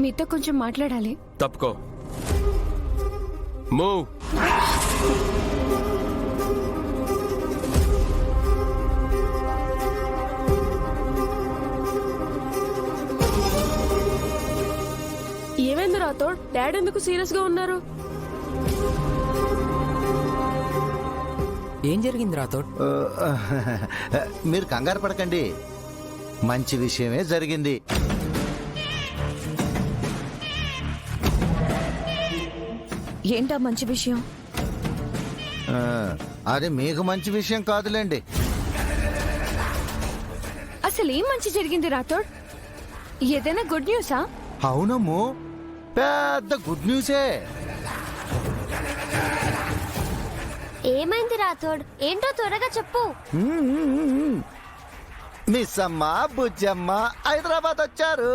మీతో కొంచెం మాట్లాడాలి. తప్పుకో. మూవ్. ఏమైంది రాథోడ్? డాడ్ ఎందుకు సీరియస్ గా ఉన్నారు? ఏం జరిగింది రాథోడ్? మీరు కంగారు పడకండి, మంచి విషయమే జరిగింది. ఏంటా మంచి విషయం? అది మీకు మంచి విషయం కాదులేండి. అసలు ఏం మంచి జరిగింది రాథోడ్? ఏదైనా గుడ్ న్యూసా? అవునమ్ము, పెద్ద గుడ్ న్యూసే. ఏమైంది రాథోడ్? ఏంటో త్వరగా చెప్పు. మిస్ అమ్మ బుజ్జమ్మ హైదరాబాద్ వచ్చారు.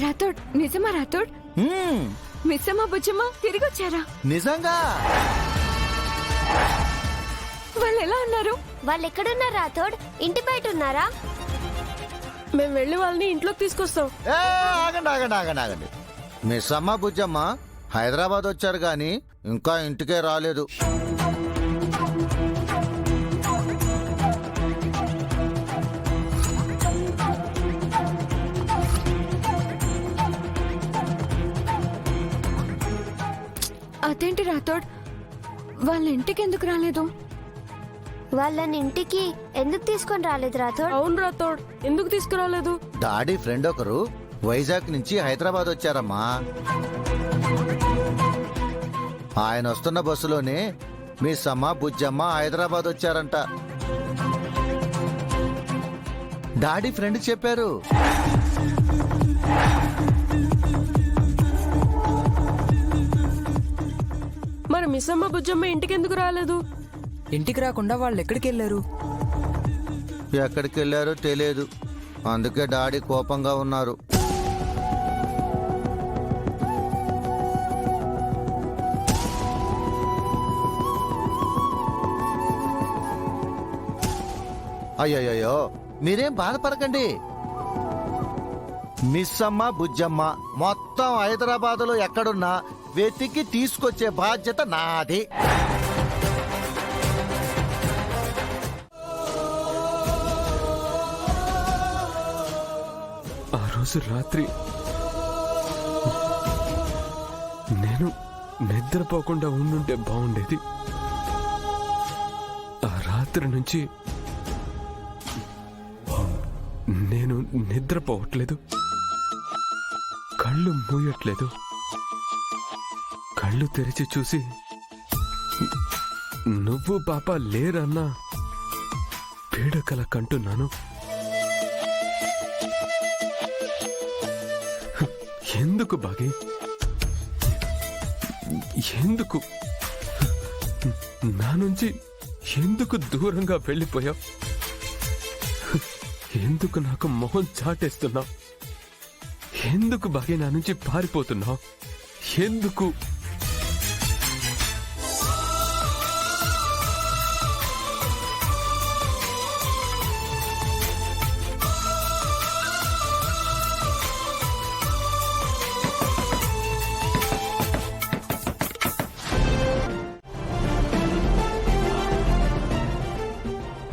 రాథోడ్, నిజమా రాథోడ్? మిస్ అమ్మ బుజ్జమ్మ తిరిగి వచ్చారా? నిజంగా? వాళ్ళు ఎలా ఉన్నారు? వాళ్ళు ఎక్కడున్నారు రాథోడ్? ఇంటి బయట ఉన్నారా? మేము వెళ్ళి వాళ్ళని ఇంట్లోకి తీసుకొస్తాం. ఆగండి ఆగండి ఆగండి ఆగండి. మిస్ అమ్మ బుజ్జమ్మ హైదరాబాద్ వచ్చారు గాని ఇంకా ఇంటికే రాలేదు. అదేంటి రాథోడ్, వాళ్ళ ఇంటికి ఎందుకు రాలేదు? వాళ్ళని ఇంటికి ఎందుకు తీసుకొని రాలేదు రాథోడ్? అవును రాథోడ్, ఎందుకు తీసుకురాలేదు? డాడీ ఫ్రెండ్ ఒకరు వైజాగ్ నుంచి హైదరాబాద్ వచ్చారమ్మా. ఆయన వస్తున్న బస్సులోనే మిస్ అమ్మ బుజ్జమ్మ హైదరాబాద్ వచ్చారంట. డాడీ ఫ్రెండ్ చెప్పారు. మరి మిస్ అమ్మ బుజ్జమ్మ ఇంటికి ఎందుకు రాలేదు? ఇంటికి రాకుండా వాళ్ళు ఎక్కడికి వెళ్ళారు? ఎక్కడికి వెళ్ళారో తెలియదు, అందుకే డాడీ కోపంగా ఉన్నారు. అయ్యయ్యో, మీరేం బాధపడకండి. మిస్ అమ్మ బుజ్జమ్మ మొత్తం హైదరాబాదులో ఎక్కడున్నా వెతికి తీసుకొచ్చే బాధ్యత నాది. ఆ రోజు రాత్రి నేను నిద్రపోకుండా ఉండుంటే బాగుండేది. ఆ రాత్రి నుంచి నేను నిద్రపోవట్లేదు, కళ్ళు మూయట్లేదు. కళ్ళు తెరిచి చూసి నువ్వు పాప లేరన్నా పీడకల కంటున్నాను. ఎందుకు బాగి, ఎందుకు నా నుంచి ఎందుకు దూరంగా వెళ్ళిపోయావు? ఎందుకు నాకు మొహం చాటేస్తున్నావు? ఎందుకు బాగి నా నుంచి పారిపోతున్నావు? ఎందుకు?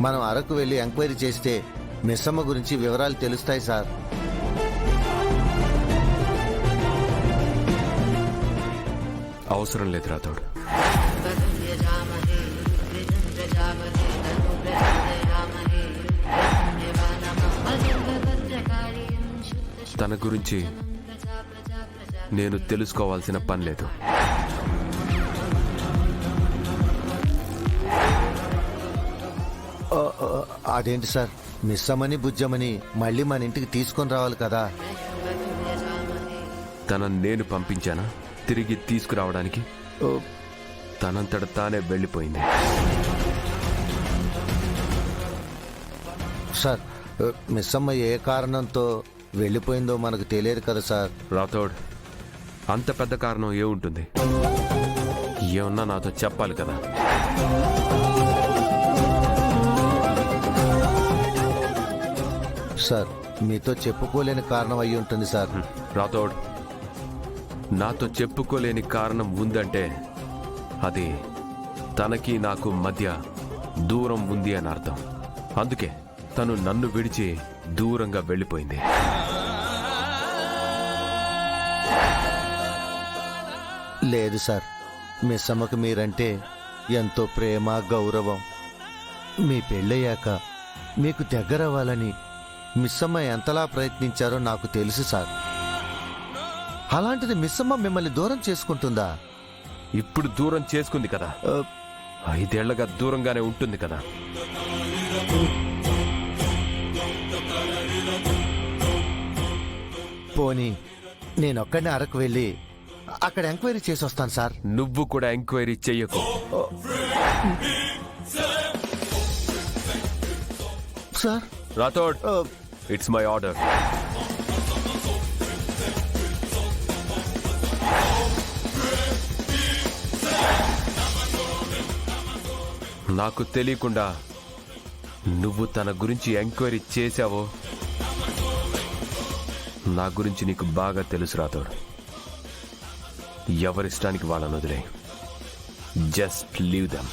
మనం అరకు వెళ్ళి ఎంక్వైరీ చేస్తే మిస్సమ్మ గురించి వివరాలు తెలుస్తాయి సార్. అవసరం లేదు రాథోడ్. తన గురించి నేను తెలుసుకోవాల్సిన పని లేదు. అదేంటి సార్, మిస్సమ్మని బుజ్జమ్మని మళ్ళీ మన ఇంటికి తీసుకొని రావాలి కదా. తనని నేను పంపించానా తిరిగి తీసుకురావడానికి? తనంతట తానే వెళ్ళిపోయింది. సార్, మిస్సమ్మ ఏ కారణంతో వెళ్ళిపోయిందో మనకు తెలియదు కదా సార్. రాథోడ్, అంత పెద్ద కారణం ఏముంటుంది? ఏమన్నా నాతో చెప్పాలి కదా. సార్, మీతో చెప్పుకోలేని కారణం అయి ఉంటుంది సార్. రాథోడ్, నాతో చెప్పుకోలేని కారణం ఉందంటే అది తనకి నాకు మధ్య దూరం ఉంది అని అర్థం. అందుకే తను నన్ను విడిచి దూరంగా వెళ్ళిపోయింది. లేదు సార్, మిస్ అమ్మకు మీరంటే ఎంతో ప్రేమ, గౌరవం. మీ పెళ్ళయ్యాక మీకు దగ్గరవ్వాలని మిస్ అమ్మ ఎంతలా ప్రయత్నించారో నాకు తెలుసు సార్. అలాంటిది మిస్ అమ్మ మిమ్మల్ని దూరం చేసుకుంటుందా? ఇప్పుడు దూరం చేసుకుంది కదా, 5 ఏళ్లగా దూరంగానే ఉంటుంది కదా. పోనీ నేనొక్కడిని అరకు వెళ్ళి అక్కడ ఎంక్వైరీ చేసి వస్తాను సార్. నువ్వు కూడా ఎంక్వైరీ చెయ్యకు. Sir, Rathod, it's my order. నాకు తెలియకుండా నువ్వు తన గురించి ఎంక్వైరీ చేశావో నా గురించి నీకు బాగా తెలుసు రాథోడ్. ఎవరిష్టానికి వాళ్ళని వదిలే. Just leave them.